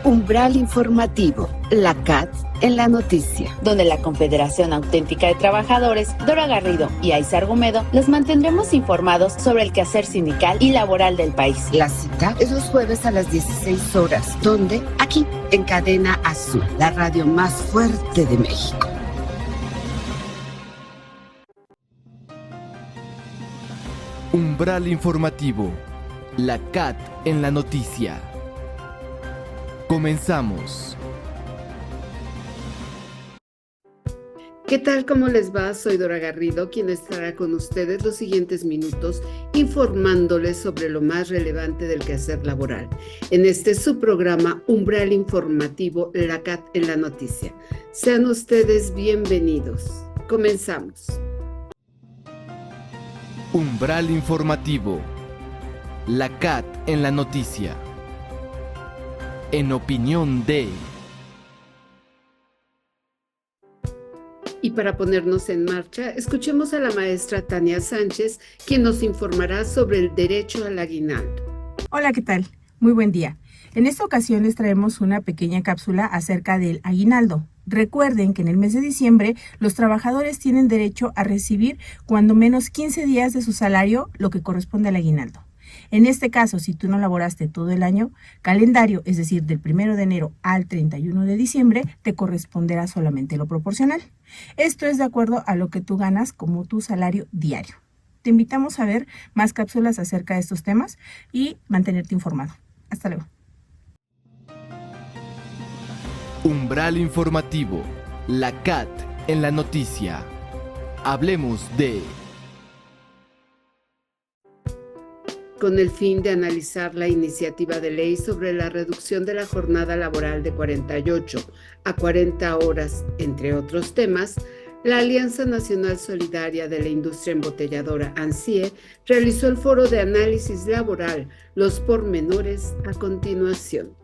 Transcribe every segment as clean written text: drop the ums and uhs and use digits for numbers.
Umbral Informativo, la CAT en la noticia. Donde la Confederación Auténtica de Trabajadores, Dora Garrido y Aizar Gómez les mantendremos informados sobre el quehacer sindical y laboral del país. La cita es los jueves a las 16 horas. ¿Dónde? Aquí, en Cadena Azul, la radio más fuerte de México. Umbral Informativo, la CAT en la noticia. Comenzamos. ¿Qué tal? ¿Cómo les va? Soy Dora Garrido, quien estará con ustedes los siguientes minutos informándoles sobre lo más relevante del quehacer laboral. En este subprograma Umbral Informativo, la CAT en la noticia. Sean ustedes bienvenidos. Comenzamos. Umbral Informativo, la CAT en la noticia. En opinión de... Y para ponernos en marcha, escuchemos a la maestra Tania Sánchez, quien nos informará sobre el derecho al aguinaldo. Hola, ¿qué tal? Muy buen día. En esta ocasión les traemos una pequeña cápsula acerca del aguinaldo. Recuerden que en el mes de diciembre los trabajadores tienen derecho a recibir cuando menos 15 días de su salario, lo que corresponde al aguinaldo. En este caso, si tú no laboraste todo el año calendario, es decir, del 1 de enero al 31 de diciembre, te corresponderá solamente lo proporcional. Esto es de acuerdo a lo que tú ganas como tu salario diario. Te invitamos a ver más cápsulas acerca de estos temas y mantenerte informado. Hasta luego. Umbral Informativo, la CAT en la noticia. Hablemos de... Con el fin de analizar la iniciativa de ley sobre la reducción de la jornada laboral de 48 a 40 horas, entre otros temas, la Alianza Nacional Solidaria de la Industria Embotelladora, ANSIE, realizó el foro de análisis laboral, los pormenores a continuación.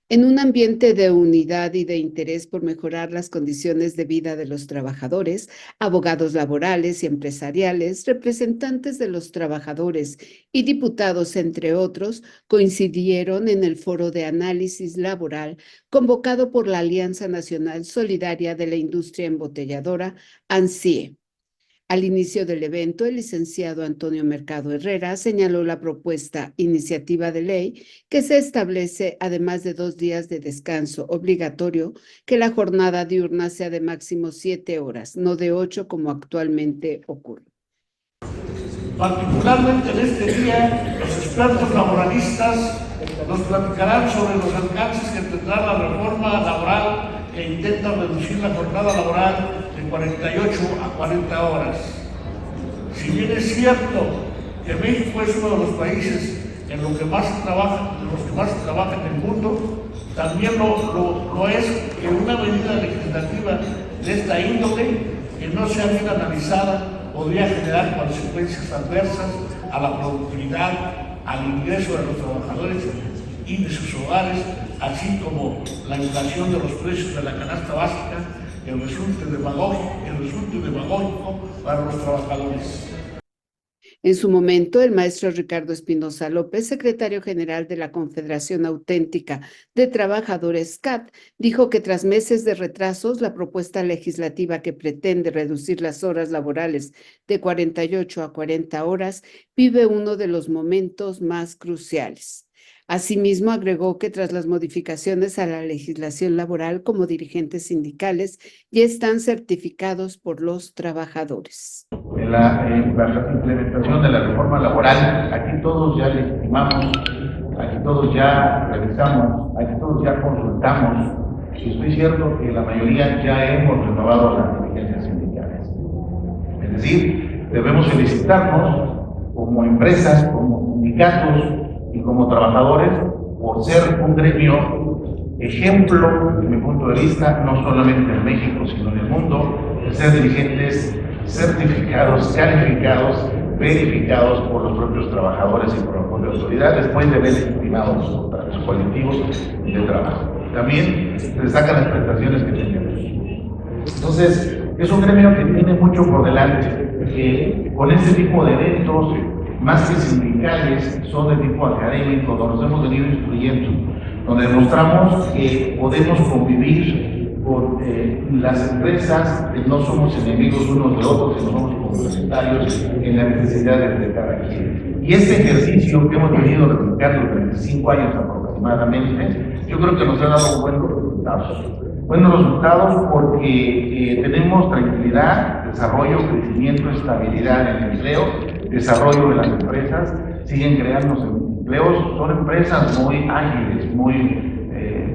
En un ambiente de unidad y de interés por mejorar las condiciones de vida de los trabajadores, abogados laborales y empresariales, representantes de los trabajadores y diputados, entre otros, coincidieron en el foro de análisis laboral convocado por la Alianza Nacional Solidaria de la Industria Embotelladora, ANSIE. Al inicio del evento, el licenciado Antonio Mercado Herrera señaló la propuesta iniciativa de ley que se establece, además de 2 días de descanso obligatorio, que la jornada diurna sea de máximo 7 horas, no de 8 como actualmente ocurre. Particularmente en este día, los expertos laboralistas nos platicarán sobre los alcances que tendrá la reforma laboral que intenta reducir la jornada laboral de 48 a 40 horas. Si bien es cierto que México es uno de los países en los que más se trabaja en el mundo, también lo es que una medida legislativa de esta índole, que no sea bien analizada, podría generar consecuencias adversas a la productividad, al ingreso de los trabajadores y de sus hogares, así como la inflación de los precios de la canasta básica, el resulte demagógico para los trabajadores. En su momento, el maestro Ricardo Espinosa López, secretario general de la Confederación Auténtica de Trabajadores CAT, dijo que tras meses de retrasos, la propuesta legislativa que pretende reducir las horas laborales de 48 a 40 horas vive uno de los momentos más cruciales. Asimismo, agregó que tras las modificaciones a la legislación laboral como dirigentes sindicales ya están certificados por los trabajadores. En la implementación de la reforma laboral, aquí todos ya legitimamos, aquí todos ya revisamos, aquí todos ya consultamos, y estoy cierto que la mayoría ya hemos renovado las dirigencias sindicales. Es decir, debemos felicitarnos como empresas, como sindicatos, y como trabajadores por ser un gremio ejemplo, desde mi punto de vista, no solamente en México, sino en el mundo, de ser dirigentes certificados, calificados, verificados por los propios trabajadores y por la propia autoridad, después de haber legitimado sus colectivos de trabajo. También se destacan las prestaciones que tenemos. Entonces, es un gremio que tiene mucho por delante, que con este tipo de eventos, más que sindicales, son de tipo académico, donde nos hemos venido instruyendo donde demostramos que podemos convivir con las empresas, que no somos enemigos unos de otros, sino somos complementarios en las necesidades de cada quien. Y este ejercicio que hemos venido replicando durante 25 años aproximadamente, yo creo que nos ha dado buenos resultados. Buenos resultados porque tenemos tranquilidad, desarrollo, crecimiento, estabilidad en el empleo, desarrollo de las empresas, siguen creándose empleos, son empresas muy ágiles, muy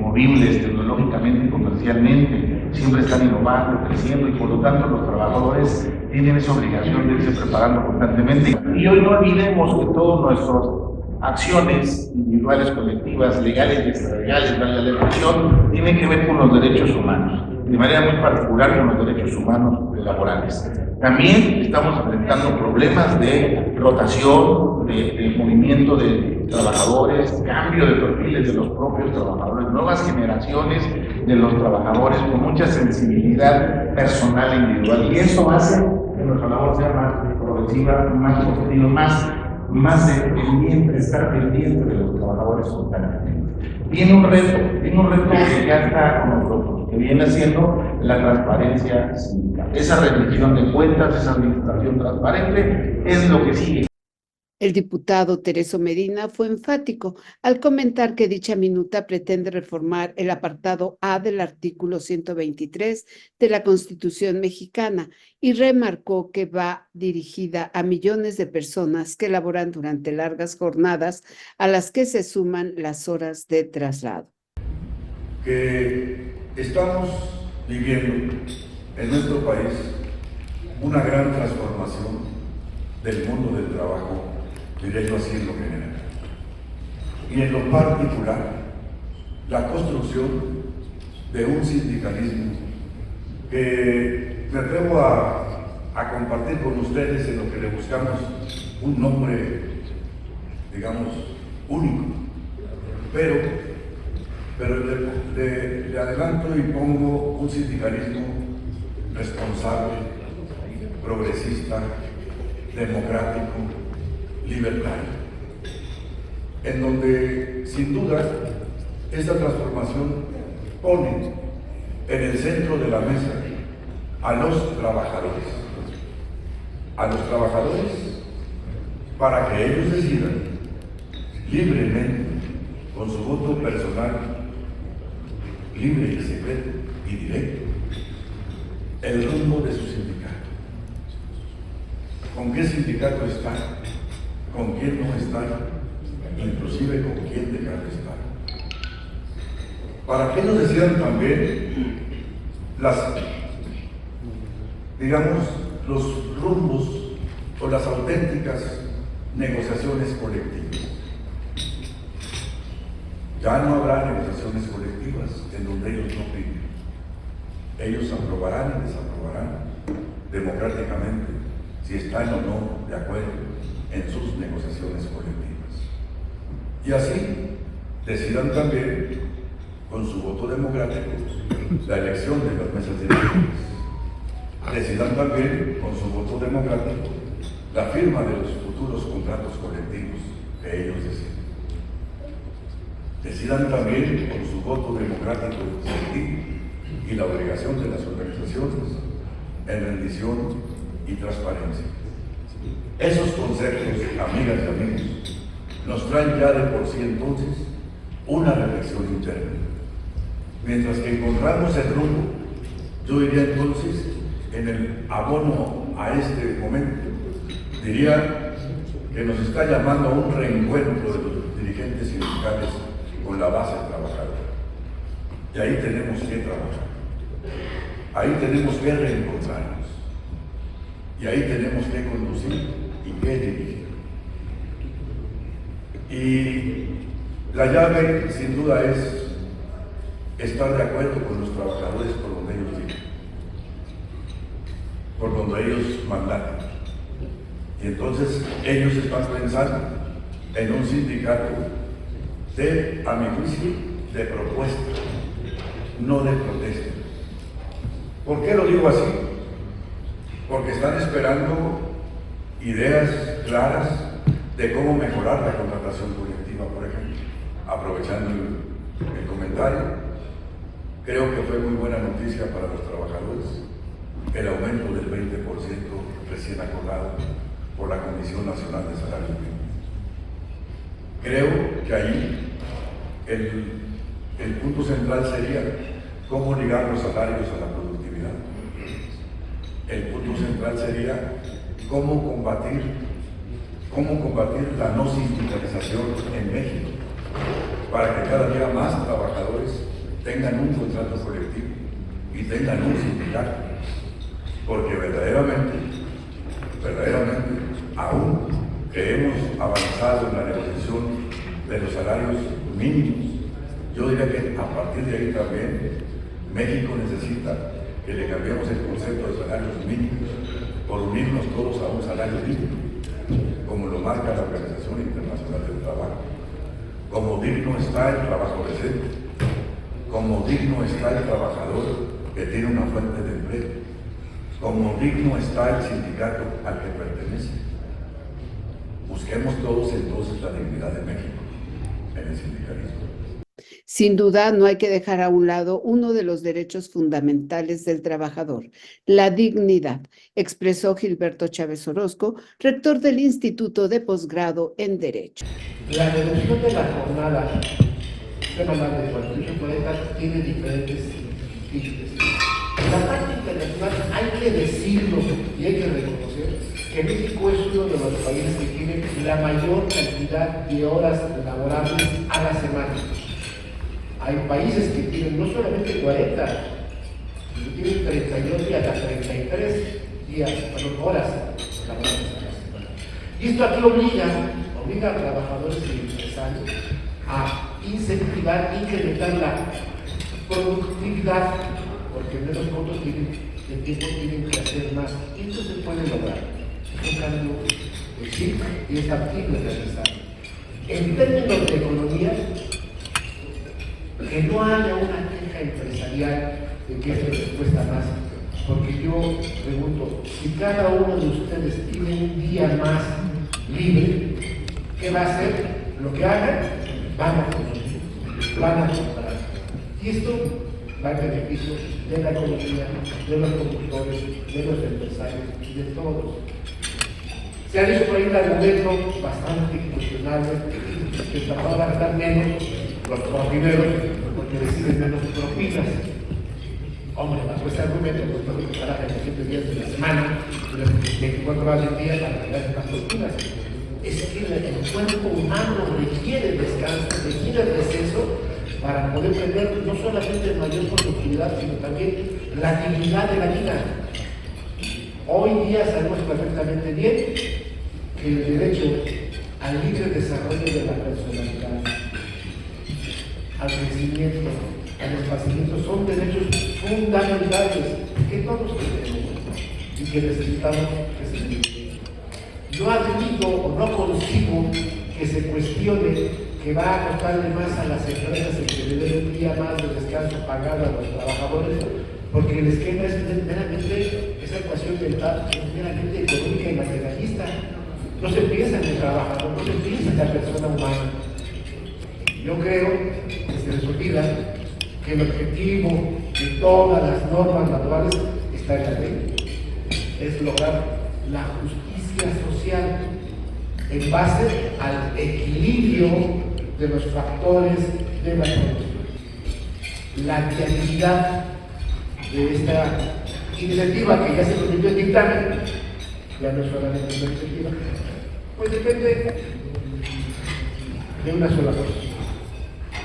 movibles tecnológicamente y comercialmente, siempre están innovando, creciendo y por lo tanto los trabajadores tienen esa obligación de irse preparando constantemente. Y hoy no olvidemos que todas nuestras acciones individuales, colectivas, legales y extralegales, valga la expresión, tienen que ver con los derechos humanos, de manera muy particular con los derechos humanos laborales. También estamos enfrentando problemas de rotación, de movimiento de trabajadores, cambio de perfiles de los propios trabajadores, nuevas generaciones de los trabajadores con mucha sensibilidad personal e individual. Y eso hace que nuestra labor sea más progresiva, más positiva, más pendiente, estar pendiente de los trabajadores constantemente. Viene un reto que ya está con nosotros, que viene siendo la transparencia sindical. Esa rendición de cuentas, esa administración transparente es lo que sigue. El diputado Tereso Medina fue enfático al comentar que dicha minuta pretende reformar el apartado A del artículo 123 de la Constitución mexicana y remarcó que va dirigida a millones de personas que laboran durante largas jornadas a las que se suman las horas de traslado. Que estamos viviendo en nuestro país una gran transformación del mundo del trabajo, diré yo así en lo general. Y en lo particular, la construcción de un sindicalismo que me atrevo a compartir con ustedes en lo que le buscamos un nombre, digamos, único. Pero le adelanto y pongo un sindicalismo responsable, progresista, democrático, libertario, en donde sin duda esta transformación pone en el centro de la mesa a los trabajadores para que ellos decidan libremente, con su voto personal, libre y secreto y directo, el rumbo de su sindicato. ¿Con qué sindicato está? ¿Con quién no está? Inclusive con quién dejar de estar. Para que ellos decidan también los rumbos o las auténticas negociaciones colectivas. Ya no habrá negociaciones colectivas en donde ellos no piden. Ellos aprobarán y desaprobarán democráticamente si están o no de acuerdo en sus negociaciones colectivas. Y así decidan también, con su voto democrático, la elección de las mesas directivas. Decidan también, con su voto democrático, la firma de los futuros contratos colectivos que ellos deciden. Decidan también, con su voto democrático y la obligación de las organizaciones en rendición y transparencia. Esos conceptos, amigas y amigos, nos traen ya de por sí entonces una reflexión interna. Mientras que encontramos el rumbo, yo diría entonces, en el abono a este momento, diría que nos está llamando a un reencuentro de los dirigentes sindicales con la base trabajadora. Y ahí tenemos que trabajar. Ahí tenemos que reencontrarnos. Y ahí tenemos que conducir y que dirigir. Y la llave, sin duda, es estar de acuerdo con los trabajadores por donde ellos digan, por donde ellos mandan. Y entonces ellos están pensando en un sindicato de, a mi juicio, de propuesta, no de protesta. ¿Por qué lo digo así? Porque están esperando ideas claras de cómo mejorar la contratación colectiva, por ejemplo, aprovechando el comentario. Creo que fue muy buena noticia para los trabajadores el aumento del 20% recién acordado por la Comisión Nacional de Salarios Mínimos. Creo que ahí el punto central sería cómo ligar los salarios a la productividad. El punto central sería cómo combatir la no sindicalización en México, para que cada día más trabajadores tengan un contrato colectivo y tengan un sindicato, porque verdaderamente, aún que hemos avanzado en la negociación de los salarios mínimos, yo diría que a partir de ahí también México necesita que le cambiemos el concepto de salarios mínimos por unirnos todos a un salario mínimo, como lo marca la Organización Internacional del Trabajo. Como digno está el trabajo decente, como digno está el trabajador que tiene una fuente de empleo, como digno está el sindicato al que pertenece. Busquemos todos entonces la dignidad de México en el sindicalismo. Sin duda, no hay que dejar a un lado uno de los derechos fundamentales del trabajador, la dignidad, expresó Gilberto Chávez Orozco, rector del Instituto de Posgrado en Derecho. La reducción de la jornada semanal de 48-40 tiene diferentes límites. En la parte internacional hay que decirlo y hay que reconocer que México es uno de los países que tiene la mayor cantidad de horas laborables a la semana. Hay países que tienen no solamente 40, sino tienen 32 y hasta 33 horas laborables a la semana. Y esto aquí obliga a trabajadores y empresarios a incentivar, incrementar la productividad, porque menos votos tienen que hacer más. Y esto se puede lograr. Es un cambio de chip y es factible realizar. En términos de economía, que no haya una queja empresarial de que esto les cuesta más, porque yo pregunto, si cada uno de ustedes tiene un día más libre, ¿qué va a hacer? Lo que hagan, van a consumir, van a comprar. Y esto va en beneficio de la economía, de los productores, de los empresarios y de todos. Se ha dicho por ahí un argumento bastante cuestionable que se va a gastar menos los propineros porque reciben menos propinas. Hombre, bajo este argumento, pues tengo que pagar 7 días de la semana, 24 horas del día para pagar las propinas. Es que el cuerpo humano requiere descanso, requiere receso para poder tener no solamente mayor productividad, sino también la dignidad de la vida. Hoy día sabemos perfectamente bien que el derecho al libre desarrollo de la personalidad, al crecimiento, al esparcimiento, son derechos fundamentales que todos tenemos y que necesitamos que se cumplan. No admito o no consigo que se cuestione que va a costarle más a las empresas el que le den un día más de descanso pagado a los trabajadores, porque el esquema es meramente, esa ecuación mental es meramente económica y materialista. No se piensa en el trabajador, no se piensa en la persona humana. Yo creo que se les olvida que el objetivo de todas las normas laborales está en la ley, es lograr la justicia social en base al equilibrio de los factores de la economía. La viabilidad de esta iniciativa que ya se convirtió en dictamen, ya no es solamente una iniciativa, pues depende de una sola cosa,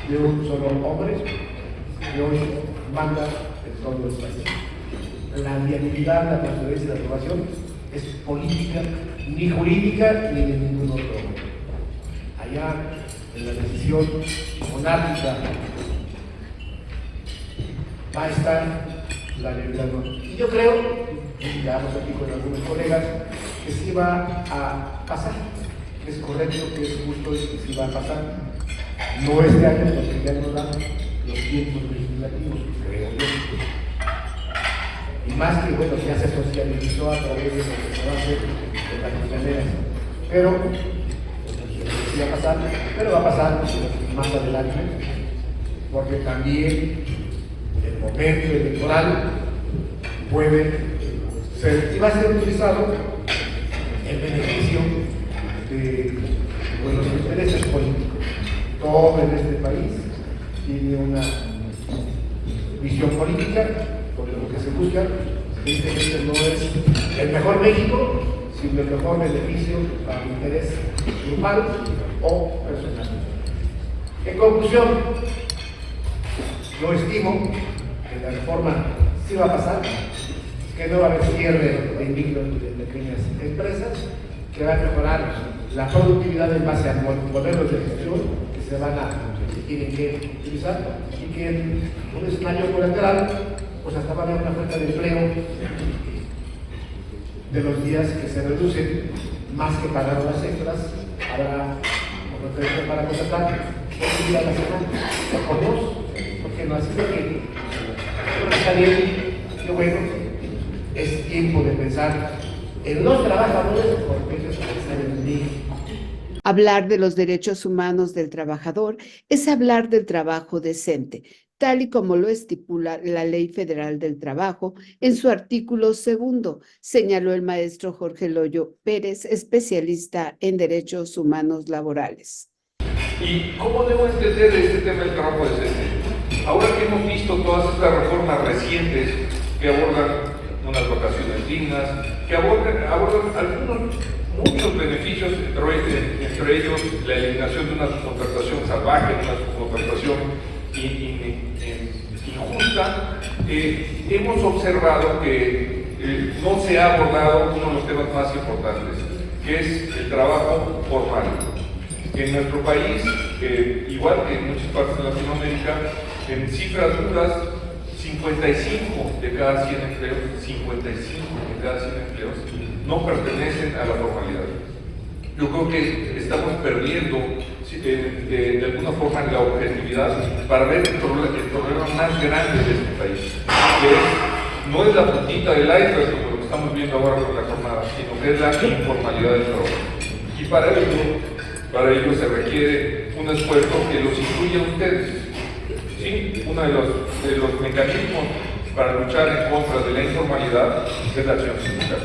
de un solo hombre que hoy manda en todo el país. La viabilidad, la transferencia y la aprobación es política, ni jurídica, ni de ningún otro hombre. Allá, en la decisión monárquica, va a estar la viabilidad. Y yo creo, y quedamos aquí con algunos colegas, que sí va a pasar, que es correcto, que es justo y que sí va a pasar. No este año, porque ya nos dan los tiempos legislativos, creo yo. Y más que, bueno, ya se socializó a través de lo que se va a hacer en las mañaneras. Pero, sí va a pasar, pero va a pasar más adelante, porque también el momento electoral puede ser y va a ser utilizado en beneficio de los intereses políticos. Todo en este país tiene una visión política, porque lo que se busca evidentemente no es el mejor México, sino el mejor beneficio para el interés grupal o personal. En conclusión, yo estimo que la reforma sí va a pasar, que no va a haber cierre de micro y de pequeñas empresas, que va a mejorar la productividad en base a modelos de gestión que se tienen que utilizar, y que en un escenario colateral pues hasta va a haber una falta de empleo de los días que se reducen, más que pagar horas extras, habrá ofertas para contratar 8 días a la semana, por 2, porque no, así que está bien, qué bueno, es tiempo de pensar en los trabajadores, porque ellos están en México. Hablar de los derechos humanos del trabajador es hablar del trabajo decente, tal y como lo estipula la Ley Federal del Trabajo en su artículo 2, señaló el maestro Jorge Loyo Pérez, especialista en derechos humanos laborales. ¿Y cómo debo entender este tema del trabajo decente? Ahora que hemos visto todas estas reformas recientes que abordan unas vacaciones dignas, que abordan muchos beneficios, entre ellos la eliminación de una subcontratación salvaje, una subcontratación injusta, hemos observado que no se ha abordado uno de los temas más importantes, que es el trabajo formal. En nuestro país, igual que en muchas partes de Latinoamérica, en cifras duras, 55 de cada 100 empleos, 55 de cada 100 empleos no pertenecen a la formalidad. Yo creo que estamos perdiendo de alguna forma la objetividad para ver el problema más grande de este país, que no es la puntita del iceberg como lo que estamos viendo ahora con la jornada, sino que es la informalidad del trabajo. Y para ello se requiere un esfuerzo que los incluya a ustedes. Sí, uno de los mecanismos para luchar en contra de la informalidad es la acción sindical.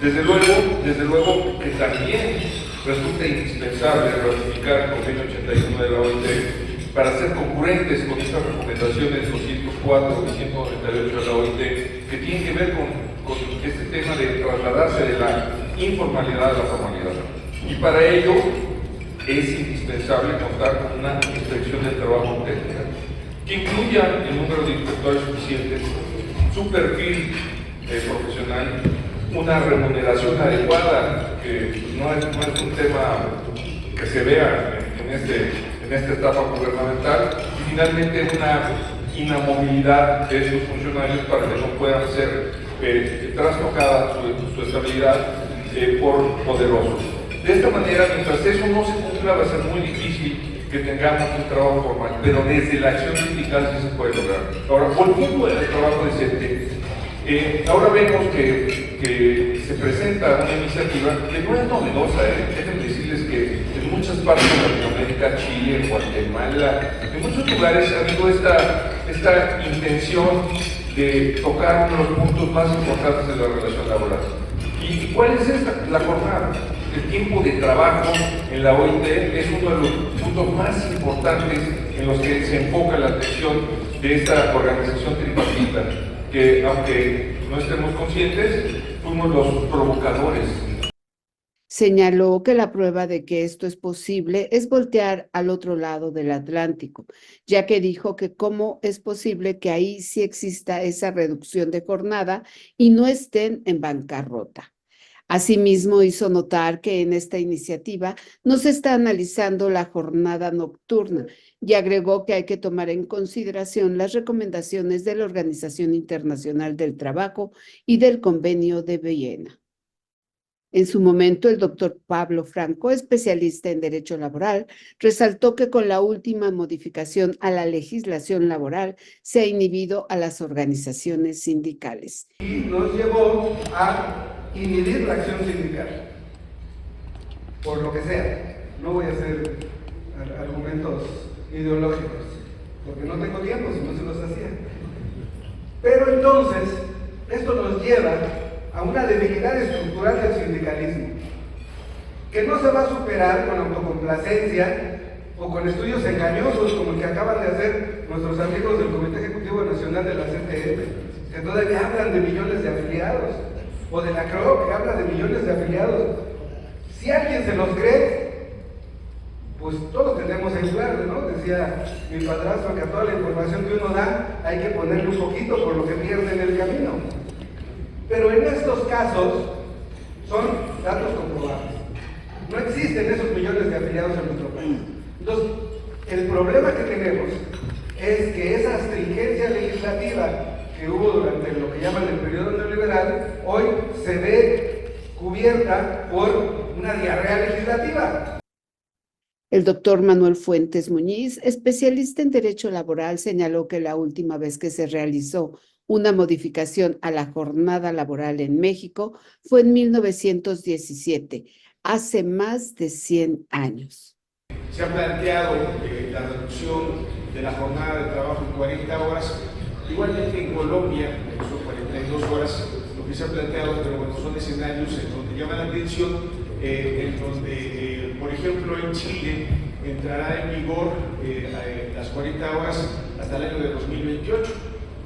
Desde luego que también resulta indispensable ratificar el convenio 81 de la OIT para ser concurrentes con estas recomendaciones 204 y 198 de la OIT, que tienen que ver con este tema de trasladarse de la informalidad a la formalidad. Y para ello es indispensable contar con una inspección del trabajo técnica que incluya el número de inspectores suficientes, su perfil profesional, una remuneración adecuada, que no es un tema que se vea en esta etapa gubernamental, y finalmente una inamovilidad de estos funcionarios para que no puedan ser trastocada su estabilidad por poderosos. De esta manera, mientras eso no se cumpla, va a ser muy difícil que tengamos un trabajo formal, pero desde la acción sindical sí se puede lograr. Ahora, volviendo al trabajo decente, ahora vemos que se presenta una iniciativa que no es novedosa, déjenme decirles que en muchas partes de Latinoamérica, Chile, Guatemala, en muchos lugares ha habido esta intención de tocar uno de los puntos más importantes de la relación laboral. ¿Y cuál es la jornada? El tiempo de trabajo en la OIT es uno de los puntos más importantes en los que se enfoca la atención de esta organización tripartita, que aunque no estemos conscientes, fuimos los provocadores. Señaló que la prueba de que esto es posible es voltear al otro lado del Atlántico, ya que dijo que cómo es posible que ahí sí exista esa reducción de jornada y no estén en bancarrota. Asimismo, hizo notar que en esta iniciativa no se está analizando la jornada nocturna y agregó que hay que tomar en consideración las recomendaciones de la Organización Internacional del Trabajo y del Convenio de Viena. En su momento, el doctor Pablo Franco, especialista en Derecho Laboral, resaltó que con la última modificación a la legislación laboral se ha inhibido a las organizaciones sindicales. Y nos llevó a inhibir la acción sindical, por lo que sea. No voy a hacer argumentos ideológicos, porque no tengo tiempo, si no se los hacía. Pero entonces, esto nos lleva a una debilidad estructural del sindicalismo, que no se va a superar con autocomplacencia o con estudios engañosos como el que acaban de hacer nuestros amigos del Comité Ejecutivo Nacional de la CTM, que todavía hablan de millones de afiliados, o de la CRO, que habla de millones de afiliados. Si alguien se los cree, pues todos tenemos ejemplares, ¿no? Decía mi padrastro que a toda la información que uno da hay que ponerle un poquito por lo que pierde en el camino. Pero en estos casos son datos comprobables. No existen esos millones de afiliados en nuestro país. Entonces, el problema que tenemos es que esa astringencia legislativa que hubo durante lo que llaman el periodo neoliberal, hoy se ve cubierta por una diarrea legislativa. El doctor Manuel Fuentes Muñiz, especialista en Derecho Laboral, señaló que la última vez que se realizó una modificación a la jornada laboral en México fue en 1917, hace más de 100 años. Se ha planteado la reducción de la jornada de trabajo en 40 horas. Igualmente en Colombia, son 42 horas, lo que se ha planteado, pero bueno, son escenarios en donde llama la atención, en donde, por ejemplo, en Chile entrará en vigor las 40 horas hasta el año de 2028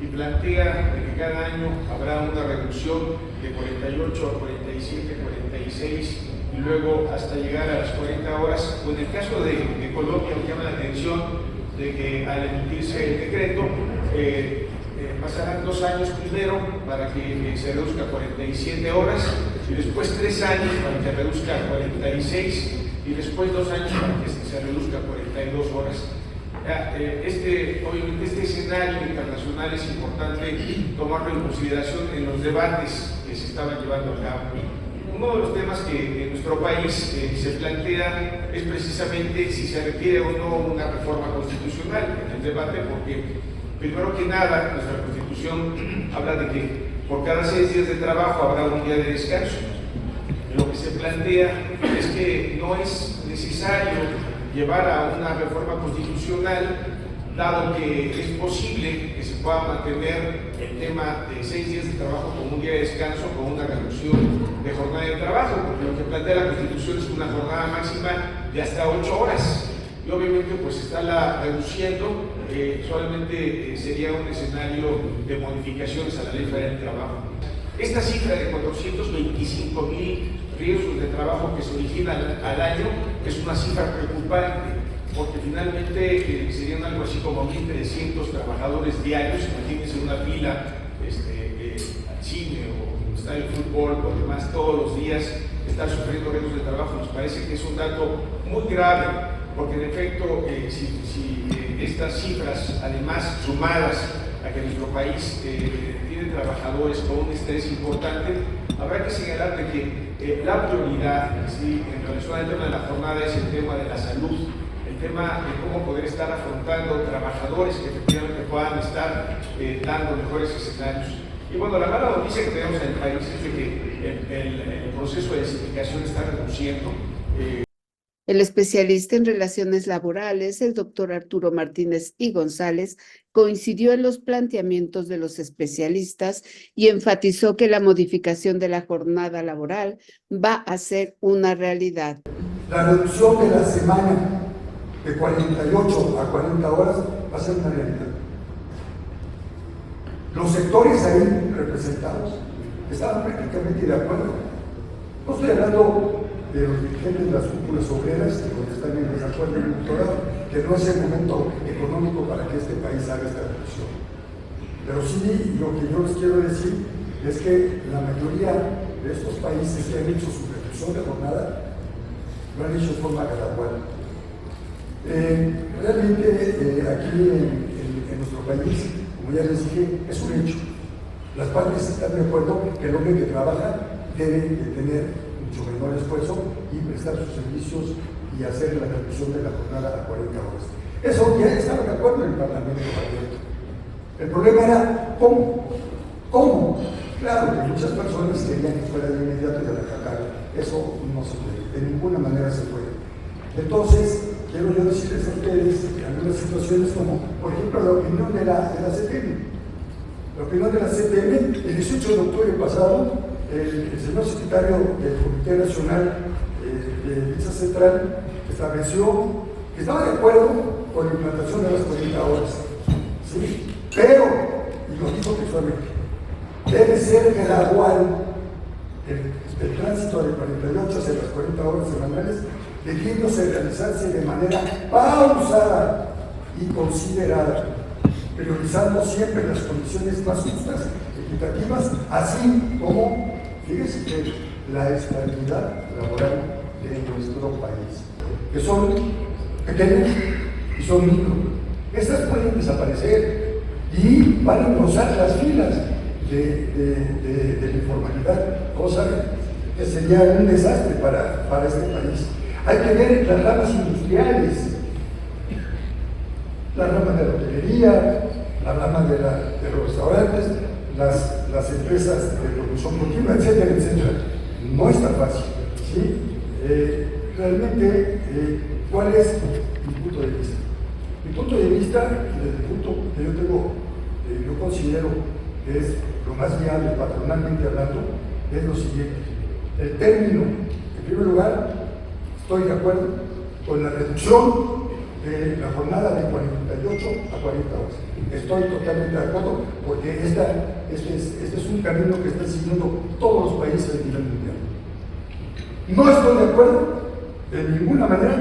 y plantea que cada año habrá una reducción de 48 a 47, 46 y luego hasta llegar a las 40 horas. O en el caso de Colombia, me llama la atención de que al emitirse el decreto, pasarán 2 años primero para que se reduzca a 47 horas y después 3 años para que reduzca a 46 y después 2 años para que se reduzca a 42 horas. Obviamente este escenario internacional es importante tomarlo en consideración en los debates que se estaban llevando a cabo. Uno de los temas que en nuestro país se plantea es precisamente si se requiere o no una reforma constitucional en el debate, porque primero que nada nuestra Constitución habla de que por cada 6 días de trabajo habrá un día de descanso. Lo que se plantea es que no es necesario llevar a una reforma constitucional, dado que es posible que se pueda mantener el tema de 6 días de trabajo como un día de descanso, con una reducción de jornada de trabajo, porque lo que plantea la Constitución es una jornada máxima de hasta 8 horas. Y obviamente pues está reduciendo, solamente sería un escenario de modificaciones a la Ley Federal del Trabajo. Esta cifra de 425,000 riesgos de trabajo que se originan al año es una cifra preocupante, porque finalmente serían algo así como 1.300 trabajadores diarios. Imagínense una fila al cine o está el fútbol, lo demás todos los días estar sufriendo riesgos de trabajo. Nos parece que es un dato muy grave, porque en efecto si estas cifras, además sumadas a que nuestro país tiene trabajadores con un estrés importante, habrá que señalar de que la prioridad en relación al tema de la jornada es el tema de la salud, el tema de cómo poder estar afrontando trabajadores que efectivamente puedan estar dando mejores escenarios. Y bueno, la mala noticia que tenemos en el país es de que el proceso de desindicación está reduciendo. El especialista en relaciones laborales, el doctor Arturo Martínez y González, coincidió en los planteamientos de los especialistas y enfatizó que la modificación de la jornada laboral va a ser una realidad. La reducción de la semana de 48 a 40 horas va a ser una realidad. Los sectores ahí representados estaban prácticamente de acuerdo. No estoy hablando de los dirigentes de las cúpulas obreras que están en desacuerdo en el doctorado, que no es el momento económico para que este país haga esta reducción. Pero sí, lo que yo les quiero decir es que la mayoría de estos países que han hecho su reducción de jornada lo han hecho de forma gradual. Realmente aquí en nuestro país, como ya les dije, es un hecho. Las partes están de acuerdo que el hombre que trabaja debe de tener mucho menor esfuerzo y prestar sus servicios y hacer la reducción de la jornada a 40 horas. Eso ya estaba de acuerdo en el Parlamento abierto. El problema era ¿cómo? ¿Cómo? Claro que muchas personas querían que fuera de inmediato y a la carga. Eso no se puede, de ninguna manera se puede. Entonces, quiero yo decirles a ustedes algunas situaciones como, por ejemplo, la opinión de la CPM. La opinión de la CPM, el 18 de octubre pasado, el señor secretario del Comité Nacional de Visa Central estableció que estaba de acuerdo con la implantación de las 40 horas, ¿sí? Pero, y lo dijo textualmente, debe ser gradual el tránsito de 48 hacia las 40 horas semanales, debiéndose realizarse de manera pausada y considerada, priorizando siempre las condiciones más justas, equitativas, así como, fíjense que la estabilidad laboral de nuestro país, que son pequeñas y son micro. Estas pueden desaparecer y van a engrosar las filas de la informalidad, cosa que sería un desastre para este país. Hay que ver las ramas industriales, la rama de la hotelería, la rama de los restaurantes, las empresas de producción continua, etcétera, etcétera. No es tan fácil, ¿sí? Realmente, ¿cuál es mi punto de vista? Mi punto de vista, y desde el punto que yo tengo, yo considero que es lo más viable patronalmente hablando, es lo siguiente. El término, en primer lugar, estoy de acuerdo con la reducción de la jornada de 48 a 40 horas. Estoy totalmente de acuerdo porque este es un camino que están siguiendo todos los países a nivel mundial. No estoy de acuerdo de ninguna manera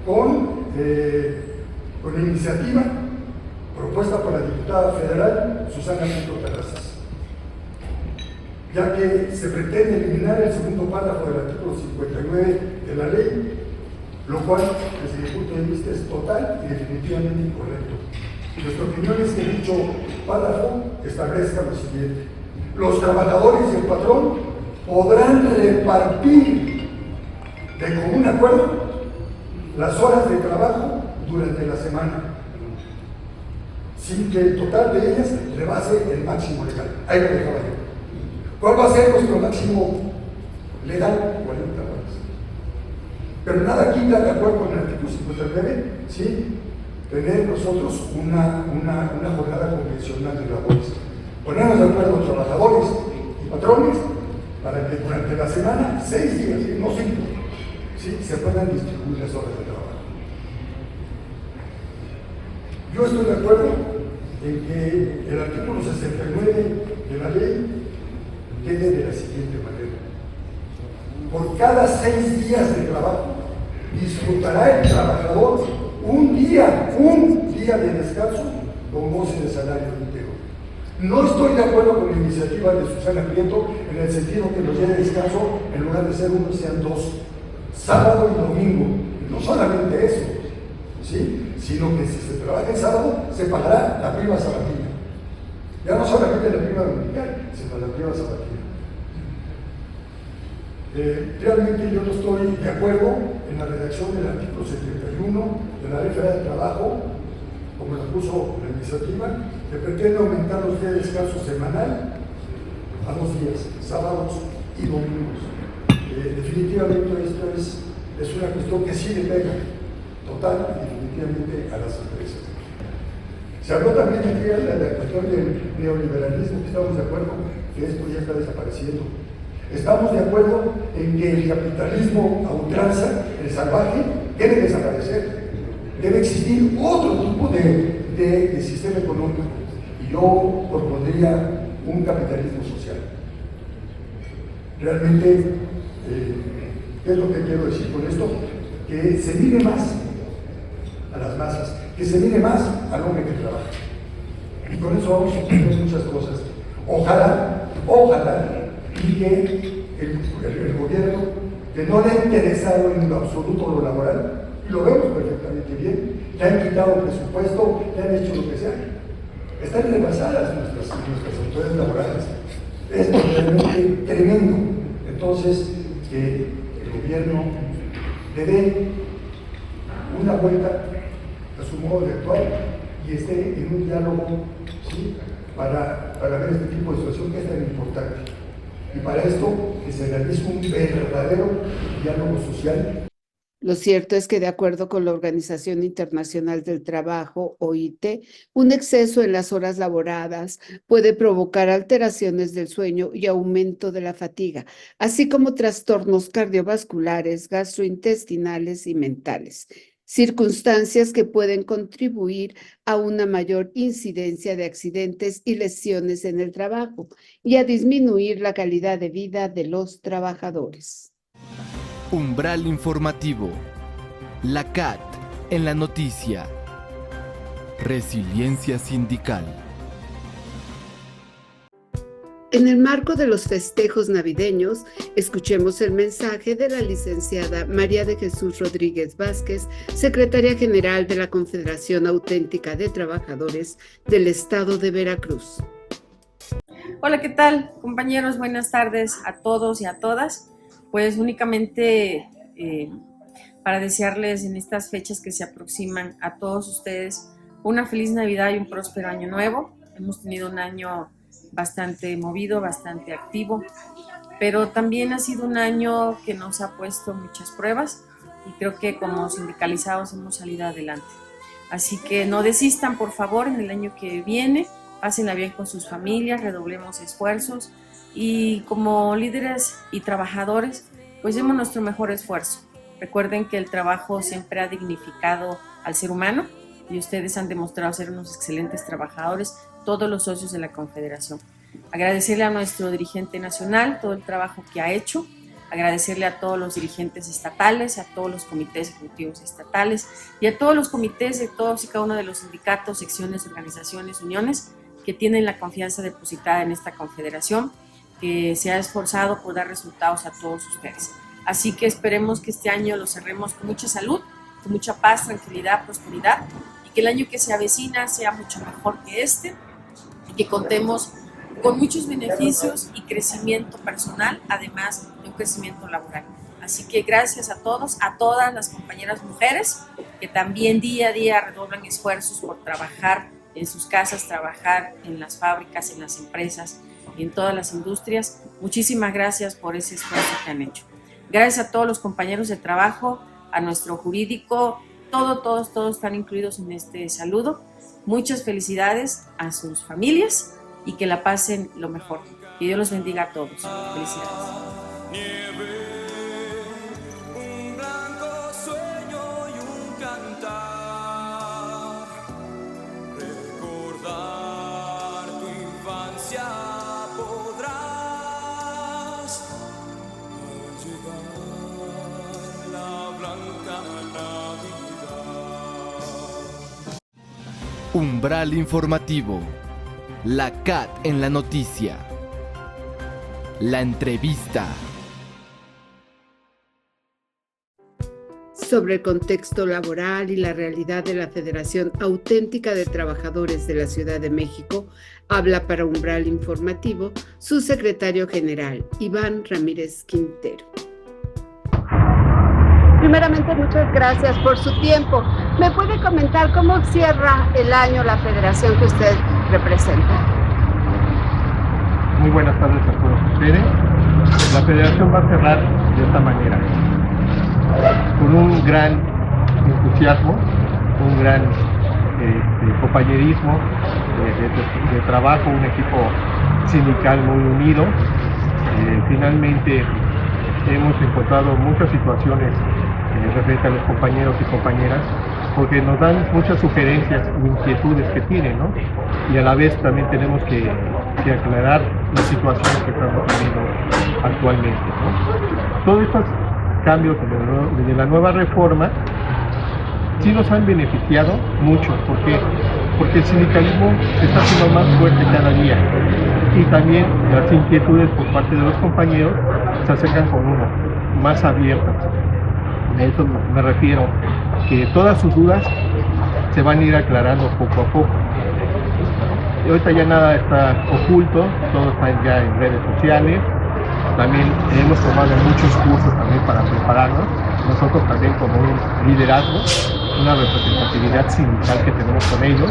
con la iniciativa propuesta por la diputada federal Susana Pinto Terrazas, ya que se pretende eliminar el segundo párrafo del artículo 59 de la ley, lo cual, desde mi punto de vista, es total y definitivamente incorrecto. Nuestra opinión es que dicho párrafo establezca lo siguiente: los trabajadores y el patrón podrán repartir de común acuerdo las horas de trabajo durante la semana, sin que el total de ellas rebase el máximo legal. Ahí lo dejaba yo. ¿Cuál va a ser nuestro máximo legal? 40 horas. Pero nada quita, de acuerdo con el artículo 59, ¿sí?, tener nosotros una jornada convencional de labores. Ponernos de acuerdo trabajadores y patrones para que durante la semana, 6 días, no 5, ¿sí?, se puedan distribuir las horas de trabajo. Yo estoy de acuerdo en que el artículo 69 de la ley quede de la siguiente manera: por cada 6 días de trabajo disfrutará el trabajador un día de descanso con goce de salario íntegro. No estoy de acuerdo con la iniciativa de Susana Prieto en el sentido que los días de descanso, en lugar de ser 1, sean 2, sábado y domingo. No solamente eso, ¿sí?, sino que si se trabaja el sábado, se pagará la prima sabatina. Ya no solamente la prima dominical, sino la prima sabatina. Realmente yo no estoy de acuerdo en la redacción del artículo 71 de la Ley Federal del Trabajo, como lo puso la iniciativa, que pretende aumentar los días de descanso semanal a 2 días, sábados y domingos. Definitivamente esto es una cuestión que sí le pega total y definitivamente a las empresas. Se habló también aquí de la cuestión del neoliberalismo, que estamos de acuerdo que esto ya está desapareciendo. Estamos de acuerdo en que el capitalismo a ultranza, el salvaje, debe desaparecer. Debe existir otro tipo de sistema económico. Y yo propondría un capitalismo social. Realmente, ¿qué es lo que quiero decir con esto? Que se mire más a las masas, que se mire más al hombre que trabaja. Y con eso vamos a obtener muchas cosas. Ojalá, y que el gobierno, que no le ha interesado en lo absoluto lo laboral, y lo vemos perfectamente bien, le han quitado presupuesto, le han hecho lo que sea. Están rebasadas nuestras autoridades laborales. Es realmente tremendo. Entonces, que el gobierno le dé una vuelta a su modo de actuar y esté en un diálogo, ¿sí?, para ver este tipo de situación que es tan importante. Y para esto, que se realice un verdadero diálogo social Lo cierto es que, de acuerdo con la Organización Internacional del Trabajo, OIT, un exceso en las horas laboradas puede provocar alteraciones del sueño y aumento de la fatiga, así como trastornos cardiovasculares, gastrointestinales y mentales, circunstancias que pueden contribuir a una mayor incidencia de accidentes y lesiones en el trabajo y a disminuir la calidad de vida de los trabajadores. Umbral informativo. La CAT en la noticia. Resiliencia sindical. En el marco de los festejos navideños, escuchemos el mensaje de la licenciada María de Jesús Rodríguez Vázquez, secretaria general de la Confederación Auténtica de Trabajadores del Estado de Veracruz. Hola, ¿qué tal, compañeros? Buenas tardes a todos y a todas. Pues únicamente para desearles en estas fechas que se aproximan a todos ustedes una feliz Navidad y un próspero año nuevo. Hemos tenido un año bastante movido, bastante activo, pero también ha sido un año que nos ha puesto muchas pruebas y creo que como sindicalizados hemos salido adelante. Así que no desistan, por favor, en el año que viene, pásenla bien con sus familias, redoblemos esfuerzos y como líderes y trabajadores, pues demos nuestro mejor esfuerzo. Recuerden que el trabajo siempre ha dignificado al ser humano y ustedes han demostrado ser unos excelentes trabajadores, todos los socios de la Confederación. Agradecerle a nuestro dirigente nacional todo el trabajo que ha hecho, agradecerle a todos los dirigentes estatales, a todos los comités ejecutivos estatales y a todos los comités de todos y cada uno de los sindicatos, secciones, organizaciones, uniones que tienen la confianza depositada en esta Confederación, que se ha esforzado por dar resultados a todos ustedes. Así que esperemos que este año lo cerremos con mucha salud, con mucha paz, tranquilidad, prosperidad, y que el año que se avecina sea mucho mejor que este, y que contemos con muchos beneficios y crecimiento personal, además de un crecimiento laboral. Así que gracias a todos, a todas las compañeras mujeres, que también día a día redoblan esfuerzos por trabajar en sus casas, trabajar en las fábricas, en las empresas, en todas las industrias. Muchísimas gracias por ese esfuerzo que han hecho. Gracias a todos los compañeros de trabajo, a nuestro jurídico, todos están incluidos en este saludo. Muchas felicidades a sus familias y que la pasen lo mejor. Que Dios los bendiga a todos. Felicidades. Umbral informativo. La CAT en la noticia. La entrevista. Sobre el contexto laboral y la realidad de la Federación Auténtica de Trabajadores de la Ciudad de México, habla para Umbral Informativo su secretario general, Iván Ramírez Quintero. Primeramente, muchas gracias por su tiempo. ¿Me puede comentar cómo cierra el año la federación que usted representa? Muy buenas tardes a todos ustedes. La federación va a cerrar de esta manera, con un gran entusiasmo, un gran compañerismo de trabajo, un equipo sindical muy unido. Finalmente hemos encontrado muchas situaciones referente a los compañeros y compañeras, porque nos dan muchas sugerencias e inquietudes que tienen, ¿no? Y a la vez también tenemos que aclarar las situaciones que estamos teniendo actualmente, ¿no? Todos estos cambios de la nueva reforma sí nos han beneficiado mucho, porque el sindicalismo se está haciendo más fuerte cada día y también las inquietudes por parte de los compañeros se acercan con uno, más abiertas. A eso me refiero, que todas sus dudas se van a ir aclarando poco a poco. Y ahorita ya nada está oculto, todo está ya en redes sociales. También hemos tomado muchos cursos también para prepararnos, nosotros también como un liderazgo, una representatividad sindical que tenemos con ellos,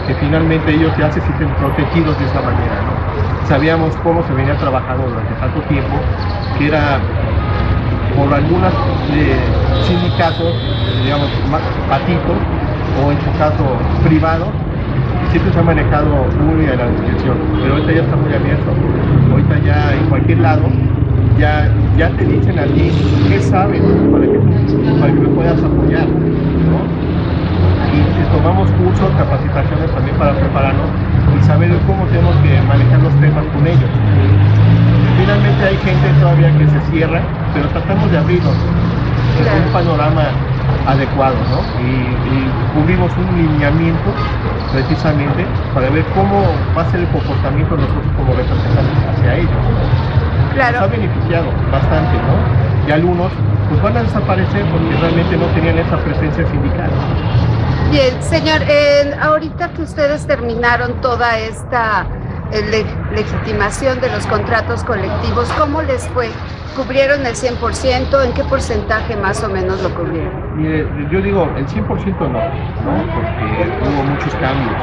que finalmente ellos ya se sienten protegidos de esa manera, ¿no? Sabíamos cómo se venía trabajando durante tanto tiempo, que era por algunos sindicatos, digamos, patitos, o en su caso privados, y siempre se ha manejado muy a la discreción, pero ahorita ya está muy abierto. Ahorita ya en cualquier lado ya te dicen a ti qué sabes para que me puedas apoyar, ¿no? Y tomamos cursos, capacitaciones también para prepararnos y saber cómo tenemos que manejar los temas con ellos. Finalmente hay gente todavía que se cierra, pero tratamos de abrirnos en un panorama adecuado, ¿no? Y cubrimos un lineamiento precisamente para ver cómo va a ser el comportamiento de nosotros como representantes hacia ellos. Nos ha beneficiado bastante, ¿no? Y algunos pues van a desaparecer porque realmente no tenían esa presencia sindical. Bien, señor, ahorita que ustedes terminaron toda esta legitimación de los contratos colectivos, ¿cómo les fue? ¿Cubrieron el 100%? ¿En qué porcentaje más o menos lo cubrieron? Mire, yo digo, el 100% no, porque hubo muchos cambios,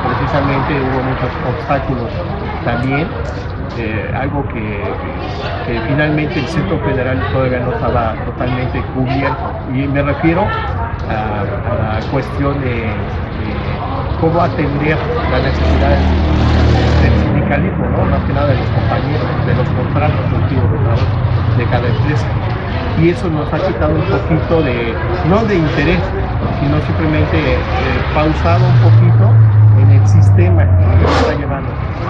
precisamente hubo muchos obstáculos también, algo que finalmente el Centro Federal todavía no estaba totalmente cubierto, y me refiero a la cuestión de cómo atender las necesidades del sindicalismo, ¿no? Más que nada de los compañeros, de los contratos colectivos de trabajo de cada empresa. Y eso nos ha quitado un poquito no de interés, sino simplemente pausado un poquito en el sistema que nos está llevando.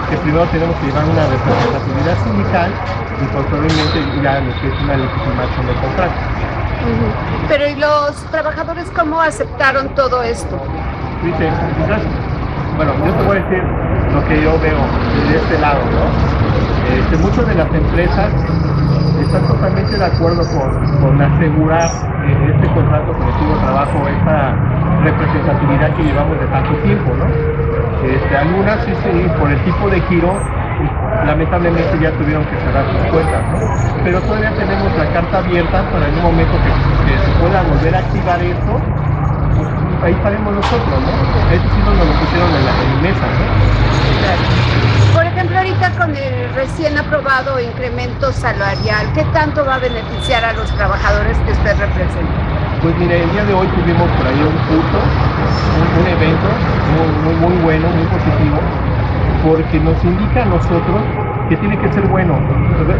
Que primero tenemos que llevar una representatividad sindical y posteriormente ya lo que es una legitimación del contrato. Pero ¿y los trabajadores cómo aceptaron todo esto? Bueno, yo te voy a decir lo que yo veo desde este lado, ¿no? Muchas de las empresas están totalmente de acuerdo con asegurar este contrato colectivo de trabajo, esta representatividad que llevamos de tanto tiempo, ¿no? Algunas sí, por el tipo de giro, lamentablemente ya tuvieron que cerrar sus puertas, ¿no? Pero todavía tenemos la carta abierta para en un momento que se pueda volver a activar esto, pues ahí estaremos nosotros, ¿no? Eso sí nos lo pusieron en la mesa, ¿no? Claro. Por ejemplo, ahorita con el recién aprobado incremento salarial, ¿qué tanto va a beneficiar a los trabajadores que usted representa? Pues mire, el día de hoy tuvimos por ahí un curso, un evento muy bueno, muy positivo, porque nos indica a nosotros que tiene que ser bueno,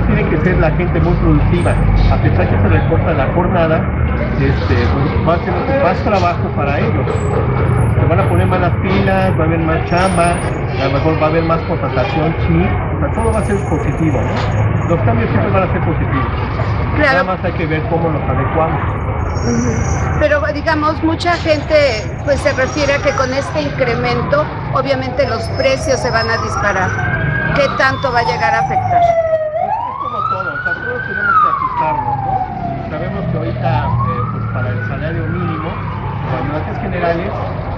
tiene que ser la gente muy productiva, a pesar que se recorta la jornada, pues va a ser más trabajo para ellos, se van a poner más las pilas, va a haber más chamba, a lo mejor va a haber más contratación, sí, o sea, todo va a ser positivo, ¿no? Los cambios siempre van a ser positivos, claro. Nada más hay que ver cómo los adecuamos. Pero digamos, mucha gente pues se refiere a que con este incremento obviamente los precios se van a disparar. ¿Qué tanto va a llegar a afectar? Es como todo, o sea, todos tenemos que ajustarnos, ¿no? Sabemos que ahorita pues para el salario mínimo, las ayudantes generales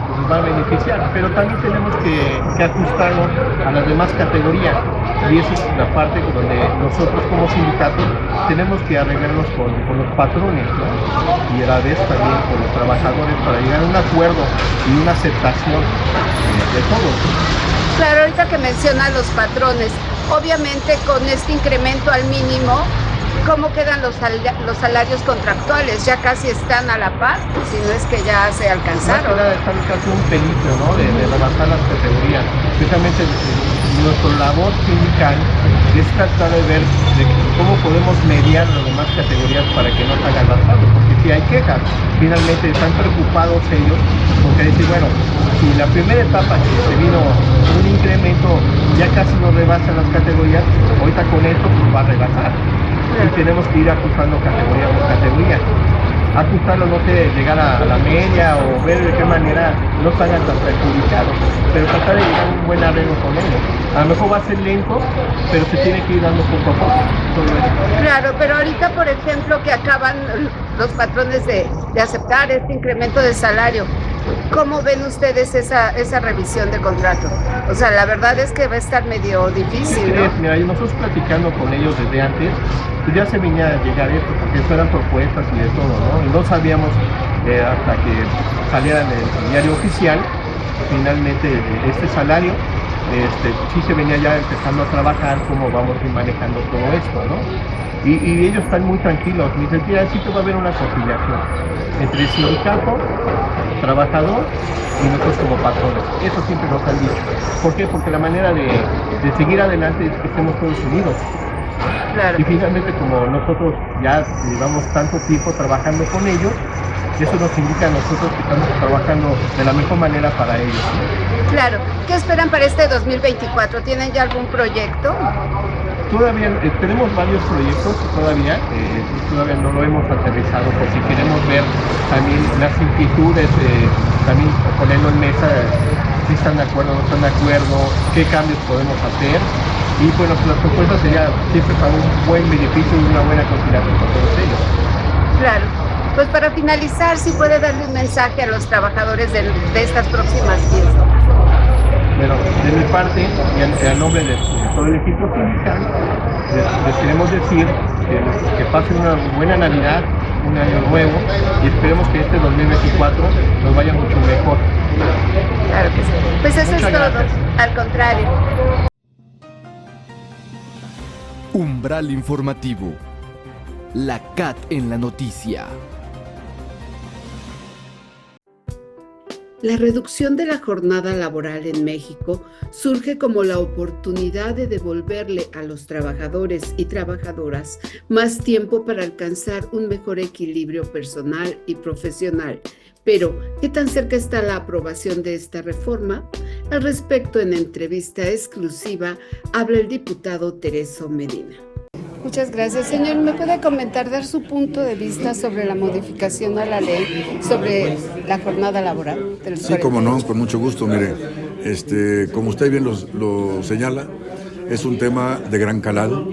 pues nos va a beneficiar, pero también tenemos que ajustarnos a las demás categorías, y esa es la parte donde nosotros como sindicatos tenemos que arreglarnos con los patrones, ¿no? Y a la vez también con los trabajadores para llegar a un acuerdo y una aceptación de todos. Claro, ahorita que menciona los patrones, obviamente con este incremento al mínimo, ¿cómo quedan los salarios contractuales? ¿Ya casi están a la par? Si no es que ya se alcanzaron. Están casi un pelito, ¿no? De levantar las categorías. Especialmente nuestra labor sindical es tratar de ver cómo podemos mediar las demás categorías para que no se hagan las pasos, porque si hay quejas, finalmente están preocupados ellos, porque dicen, bueno, si la primera etapa que se vino un incremento ya casi nos rebasa las categorías, ahorita con esto pues va a rebasar. Y tenemos que ir ajustando categoría por categoría. Ajustarlo, no sé, llegar a la media o ver de qué manera no salgan tan perjudicados, pero tratar de llegar a un buen arreglo con ellos. A lo mejor va a ser lento, pero se tiene que ir dando poco a poco. Claro, pero ahorita, por ejemplo, que acaban los patrones de aceptar este incremento de salario, ¿cómo ven ustedes esa revisión de contrato? O sea, la verdad es que va a estar medio difícil, ¿no? Mira, nosotros platicando con ellos desde antes, pues ya se venía a llegar esto, porque eso eran propuestas y de todo, ¿no? Y no sabíamos hasta que saliera en el diario oficial, finalmente, este salario, sí se venía ya empezando a trabajar cómo vamos a ir manejando todo esto, ¿no? Y ellos están muy tranquilos. Me dicen, mira, sí que va a haber una conciliación entre el sindicato, trabajador y nosotros como patrones. Eso siempre nos han dicho. ¿Por qué? Porque la manera de seguir adelante es que estemos todos unidos. Claro. Y finalmente, como nosotros ya llevamos tanto tiempo trabajando con ellos, eso nos indica a nosotros que estamos trabajando de la mejor manera para ellos, ¿no? Claro. ¿Qué esperan para este 2024? ¿Tienen ya algún proyecto? Todavía tenemos varios proyectos, todavía no lo hemos aterrizado porque queremos ver también las inquietudes, también ponerlo en mesa, si están de acuerdo o no están de acuerdo, qué cambios podemos hacer. Y bueno, la propuesta sería siempre para un buen beneficio y una buena conciliación con todos ellos. Claro. Pues para finalizar, si puede darle un mensaje a los trabajadores de estas próximas fiestas. Bueno, de mi parte y a nombre de todo el equipo sindical, les queremos decir que pasen una buena Navidad, un año nuevo, y esperemos que este 2024 nos vaya mucho mejor. Claro que sí. Pues eso Muchas es todo, gracias. Al contrario. Umbral informativo. La CAT en la noticia. La reducción de la jornada laboral en México surge como la oportunidad de devolverle a los trabajadores y trabajadoras más tiempo para alcanzar un mejor equilibrio personal y profesional. Pero, ¿qué tan cerca está la aprobación de esta reforma? Al respecto, en entrevista exclusiva, habla el diputado Tereso Medina. Muchas gracias. Señor, ¿me puede comentar, dar su punto de vista sobre la modificación a la ley sobre la jornada laboral? Sí, como no, con mucho gusto. Mire, como usted bien lo señala, es un tema de gran calado,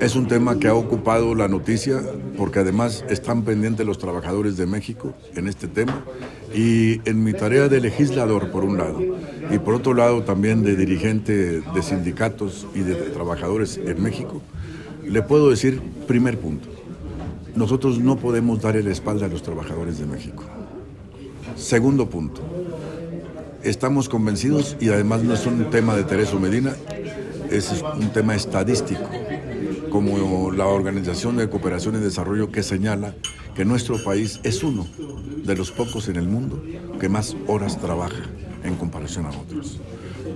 es un tema que ha ocupado la noticia porque además están pendientes los trabajadores de México en este tema y en mi tarea de legislador, por un lado, y por otro lado también de dirigente de sindicatos y de trabajadores en México, le puedo decir, primer punto, nosotros no podemos darle la espalda a los trabajadores de México. Segundo punto, estamos convencidos, y además no es un tema de Tereso Medina, es un tema estadístico, como la Organización de Cooperación y Desarrollo, que señala que nuestro país es uno de los pocos en el mundo que más horas trabaja en comparación a otros.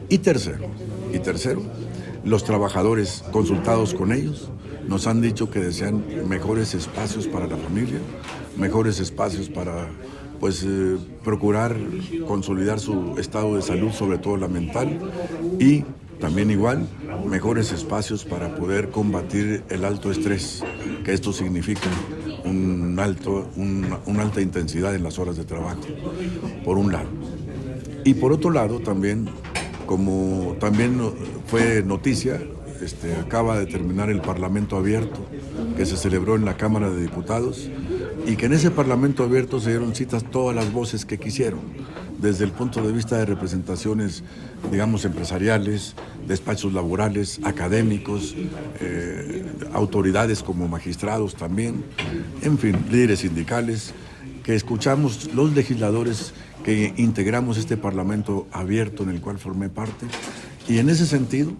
Y tercero, los trabajadores consultados con ellos nos han dicho que desean mejores espacios para la familia, mejores espacios para procurar consolidar su estado de salud, sobre todo la mental, y también igual mejores espacios para poder combatir el alto estrés, que esto significa una alta intensidad en las horas de trabajo, por un lado. Y por otro lado también, como también fue noticia, acaba de terminar el Parlamento Abierto, que se celebró en la Cámara de Diputados, y que en ese Parlamento Abierto se dieron citas todas las voces que quisieron, desde el punto de vista de representaciones, digamos, empresariales, despachos laborales, académicos, autoridades como magistrados también, en fin, líderes sindicales, que escuchamos los legisladores que integramos este Parlamento Abierto en el cual formé parte, y en ese sentido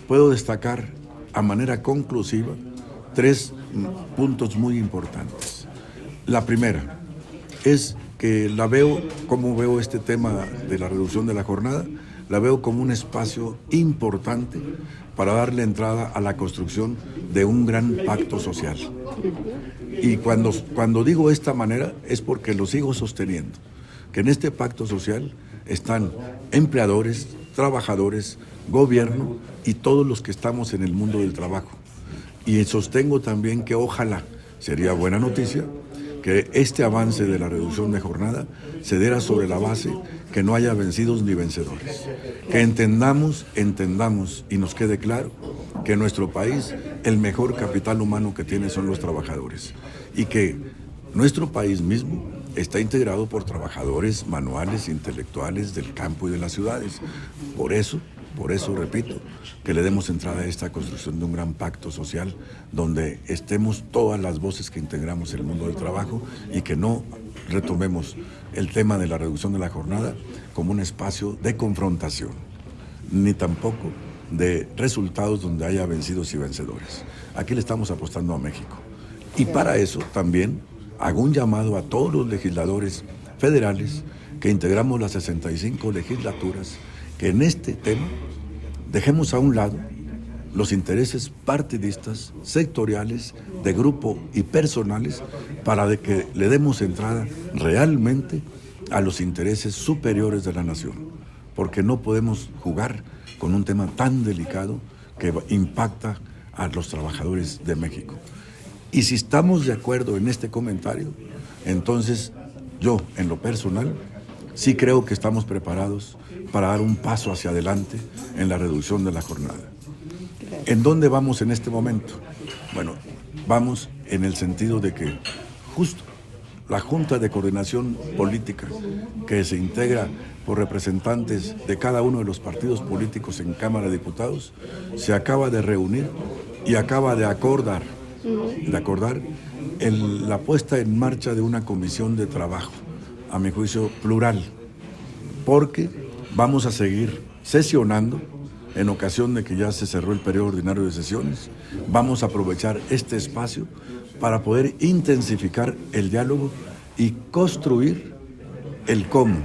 puedo destacar a manera conclusiva 3 puntos muy importantes. La primera es que como veo este tema de la reducción de la jornada, la veo como un espacio importante para darle entrada a la construcción de un gran pacto social. Y cuando digo de esta manera es porque lo sigo sosteniendo, que en este pacto social están empleadores, trabajadores, gobierno y todos los que estamos en el mundo del trabajo. Y sostengo también que ojalá, sería buena noticia, que este avance de la reducción de jornada se diera sobre la base que no haya vencidos ni vencedores. Que entendamos y nos quede claro que en nuestro país el mejor capital humano que tiene son los trabajadores y que nuestro país mismo está integrado por trabajadores manuales, intelectuales del campo y de las ciudades. Por eso, repito, que le demos entrada a esta construcción de un gran pacto social donde estemos todas las voces que integramos el mundo del trabajo y que no retomemos el tema de la reducción de la jornada como un espacio de confrontación. ni tampoco de resultados donde haya vencidos y vencedores. Aquí le estamos apostando a México. Y para eso también hago un llamado a todos los legisladores federales que integramos las 65 legislaturas, que en este tema dejemos a un lado los intereses partidistas, sectoriales, de grupo y personales, para que le demos entrada realmente a los intereses superiores de la nación, porque no podemos jugar con un tema tan delicado que impacta a los trabajadores de México. Y si estamos de acuerdo en este comentario, entonces yo, en lo personal, sí creo que estamos preparados para dar un paso hacia adelante en la reducción de la jornada. ¿En dónde vamos en este momento? Bueno, vamos en el sentido de que justo la Junta de Coordinación Política, que se integra por representantes de cada uno de los partidos políticos en Cámara de Diputados, se acaba de reunir y acaba de acordar la puesta en marcha de una comisión de trabajo, a mi juicio plural, porque vamos a seguir sesionando en ocasión de que ya se cerró el periodo ordinario de sesiones. Vamos a aprovechar este espacio para poder intensificar el diálogo y construir el cómo,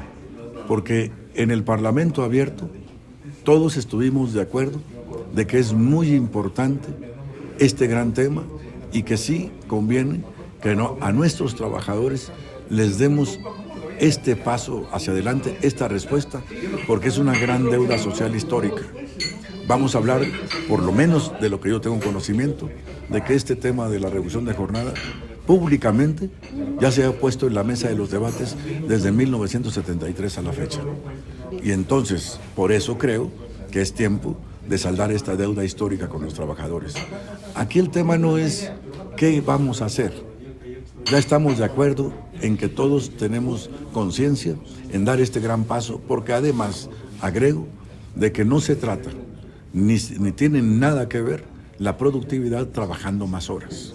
porque en el Parlamento abierto todos estuvimos de acuerdo de que es muy importante este gran tema y que sí conviene que a nuestros trabajadores les demos este paso hacia adelante, esta respuesta, porque es una gran deuda social histórica. Vamos a hablar, por lo menos de lo que yo tengo conocimiento, de que este tema de la reducción de jornada públicamente ya se ha puesto en la mesa de los debates desde 1973 a la fecha. Y entonces, por eso creo que es tiempo de saldar esta deuda histórica con los trabajadores. Aquí el tema no es qué vamos a hacer. Ya estamos de acuerdo en que todos tenemos conciencia en dar este gran paso, porque además agrego de que no se trata, ni tiene nada que ver la productividad trabajando más horas.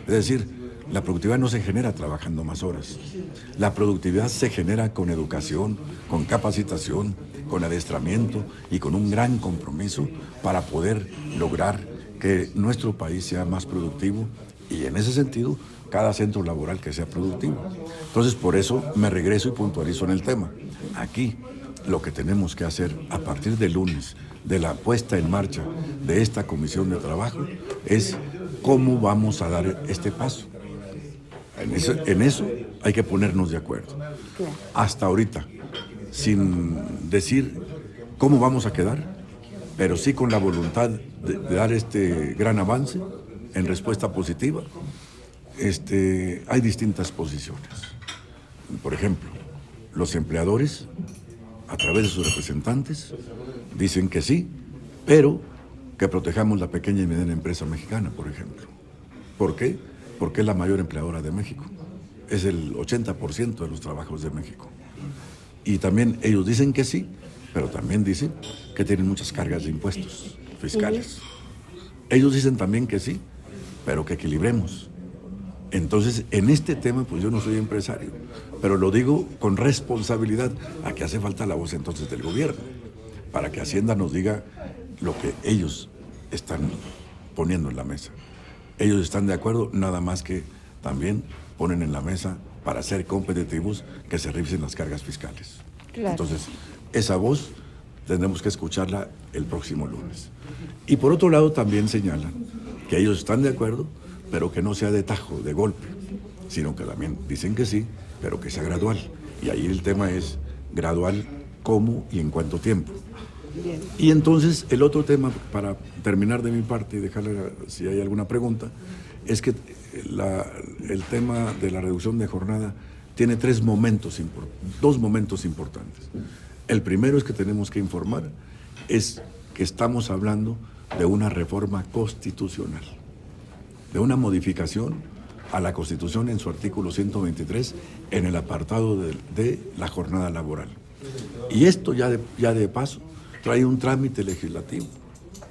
Es decir, la productividad no se genera trabajando más horas. La productividad se genera con educación, con capacitación, con adiestramiento y con un gran compromiso para poder lograr que nuestro país sea más productivo y en ese sentido cada centro laboral que sea productivo. Entonces por eso me regreso y puntualizo en el tema. Aquí lo que tenemos que hacer a partir del lunes de la puesta en marcha de esta comisión de trabajo es cómo vamos a dar este paso. En eso hay que ponernos de acuerdo. Hasta ahorita, sin decir cómo vamos a quedar, pero sí con la voluntad de dar este gran avance en respuesta positiva. Hay distintas posiciones. Por ejemplo, los empleadores, a través de sus representantes, dicen que sí, pero que protejamos la pequeña y mediana empresa mexicana, por ejemplo. ¿Por qué? Porque es la mayor empleadora de México. Es el 80% de los trabajos de México. Y también ellos dicen que sí, pero también dicen que tienen muchas cargas de impuestos fiscales. Ellos dicen también que sí, pero que equilibremos. Entonces, en este tema, pues yo no soy empresario, pero lo digo con responsabilidad. Aquí hace falta la voz entonces del gobierno, para que Hacienda nos diga lo que ellos están poniendo en la mesa. Ellos están de acuerdo, nada más que también ponen en la mesa, para ser competitivos, que se revisen las cargas fiscales. Claro. Entonces, esa voz tendremos que escucharla el próximo lunes. Y por otro lado también señalan que ellos están de acuerdo, pero que no sea de tajo, de golpe, sino que también dicen que sí, pero que sea gradual. Y ahí el tema es gradual, cómo y en cuánto tiempo. Bien. Y entonces el otro tema, para terminar de mi parte y dejarle si hay alguna pregunta, es que el tema de la reducción de jornada tiene dos momentos importantes. El primero es que tenemos que informar, es que estamos hablando de una reforma constitucional, de una modificación a la Constitución en su artículo 123 en el apartado de la jornada laboral. Y esto ya de paso trae un trámite legislativo,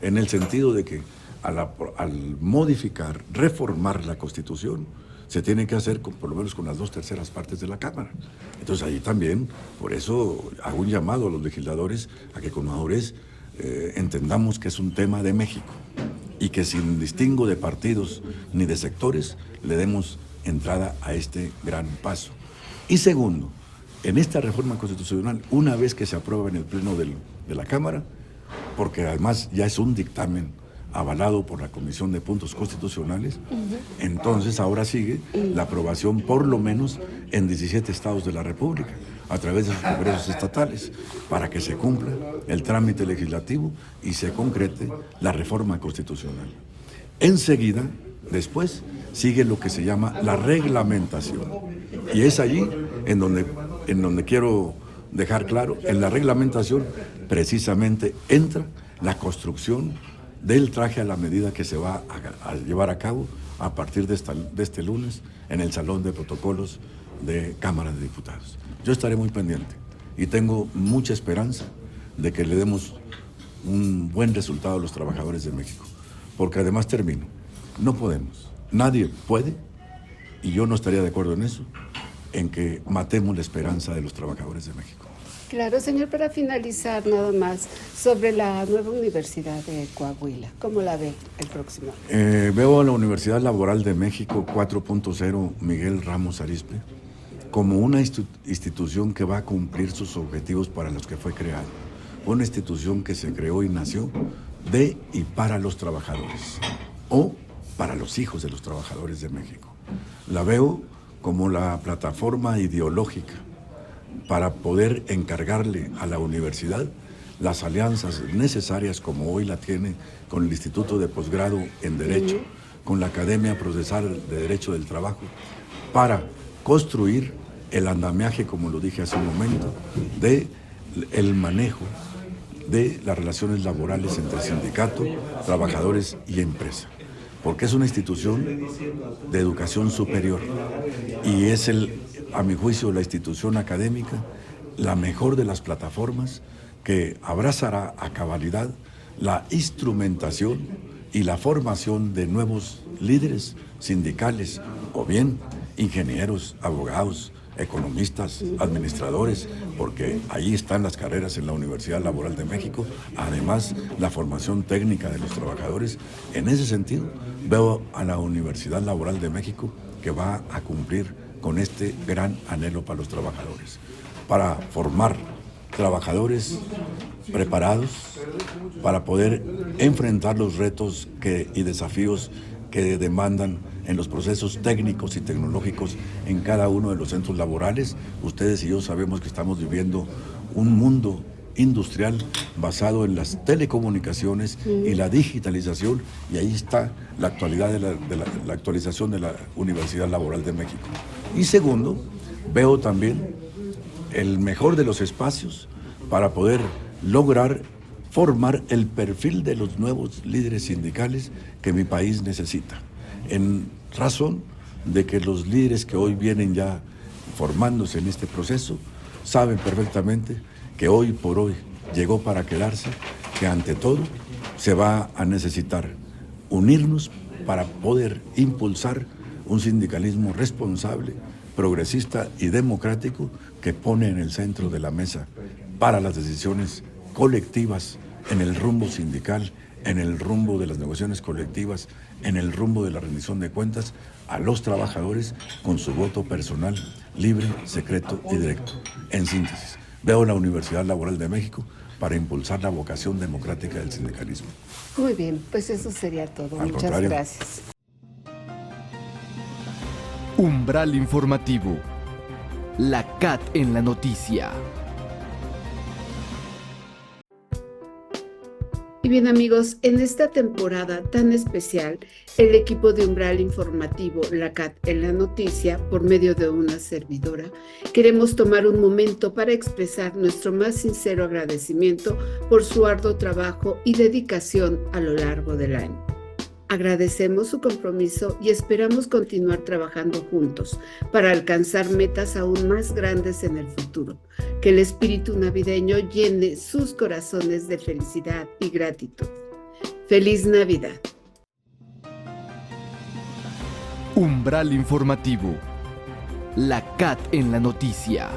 en el sentido de que al modificar, reformar la Constitución, se tiene que hacer por lo menos con las 2/3 partes de la Cámara. Entonces ahí también, por eso hago un llamado a los legisladores a que con madurez entendamos que es un tema de México y que sin distingo de partidos ni de sectores le demos entrada a este gran paso. Y segundo, en esta reforma constitucional, una vez que se aprueba en el Pleno de la Cámara, porque además ya es un dictamen avalado por la Comisión de Puntos Constitucionales, entonces ahora sigue la aprobación por lo menos en 17 estados de la República, a través de sus congresos estatales, para que se cumpla el trámite legislativo y se concrete la reforma constitucional. Enseguida, después, sigue lo que se llama la reglamentación. Y es allí en donde quiero dejar claro, en la reglamentación precisamente entra la construcción del traje a la medida que se va a llevar a cabo a partir de este lunes en el Salón de Protocolos de Cámara de Diputados. Yo estaré muy pendiente y tengo mucha esperanza de que le demos un buen resultado a los trabajadores de México, porque además termino, no podemos, nadie puede, y yo no estaría de acuerdo en eso, en que matemos la esperanza de los trabajadores de México. Claro, señor, para finalizar nada más, sobre la nueva Universidad de Coahuila, ¿cómo la ve el próximo año? Veo a la Universidad Laboral de México 4.0 Miguel Ramos Arizpe como una institución que va a cumplir sus objetivos para los que fue creado. Una institución que se creó y nació de y para los trabajadores, o para los hijos de los trabajadores de México. La veo como la plataforma ideológica para poder encargarle a la universidad las alianzas necesarias, como hoy la tiene con el Instituto de Posgrado en Derecho, con la Academia Procesal de Derecho del Trabajo, para construir el andamiaje, como lo dije hace un momento, de el manejo de las relaciones laborales entre sindicato, trabajadores y empresa, porque es una institución de educación superior y es a mi juicio, la institución académica, la mejor de las plataformas que abrazará a cabalidad la instrumentación y la formación de nuevos líderes sindicales, o bien ingenieros, abogados, economistas, administradores, porque ahí están las carreras en la Universidad Laboral de México, además la formación técnica de los trabajadores. En ese sentido, veo a la Universidad Laboral de México que va a cumplir con este gran anhelo para los trabajadores, para formar trabajadores preparados para poder enfrentar los retos y desafíos que demandan en los procesos técnicos y tecnológicos en cada uno de los centros laborales. Ustedes y yo sabemos que estamos viviendo un mundo industrial basado en las telecomunicaciones y la digitalización, y ahí está la actualidad la actualización de la Universidad Laboral de México. Y segundo, veo también el mejor de los espacios para poder lograr formar el perfil de los nuevos líderes sindicales que mi país necesita, en razón de que los líderes que hoy vienen ya formándose en este proceso saben perfectamente que hoy por hoy llegó para quedarse, que ante todo se va a necesitar unirnos para poder impulsar un sindicalismo responsable, progresista y democrático que pone en el centro de la mesa para las decisiones colectivas, en el rumbo sindical, en el rumbo de las negociaciones colectivas, en el rumbo de la rendición de cuentas a los trabajadores con su voto personal, libre, secreto y directo. En síntesis, veo la Universidad Laboral de México para impulsar la vocación democrática del sindicalismo. Muy bien, pues eso sería todo. Muchas gracias. Umbral Informativo. La CAT en la noticia. Y bien amigos, en esta temporada tan especial, el equipo de Umbral Informativo, la CAT en la noticia, por medio de una servidora, queremos tomar un momento para expresar nuestro más sincero agradecimiento por su arduo trabajo y dedicación a lo largo del año. Agradecemos su compromiso y esperamos continuar trabajando juntos para alcanzar metas aún más grandes en el futuro. Que el espíritu navideño llene sus corazones de felicidad y gratitud. ¡Feliz Navidad! Umbral Informativo. La CAT en la noticia.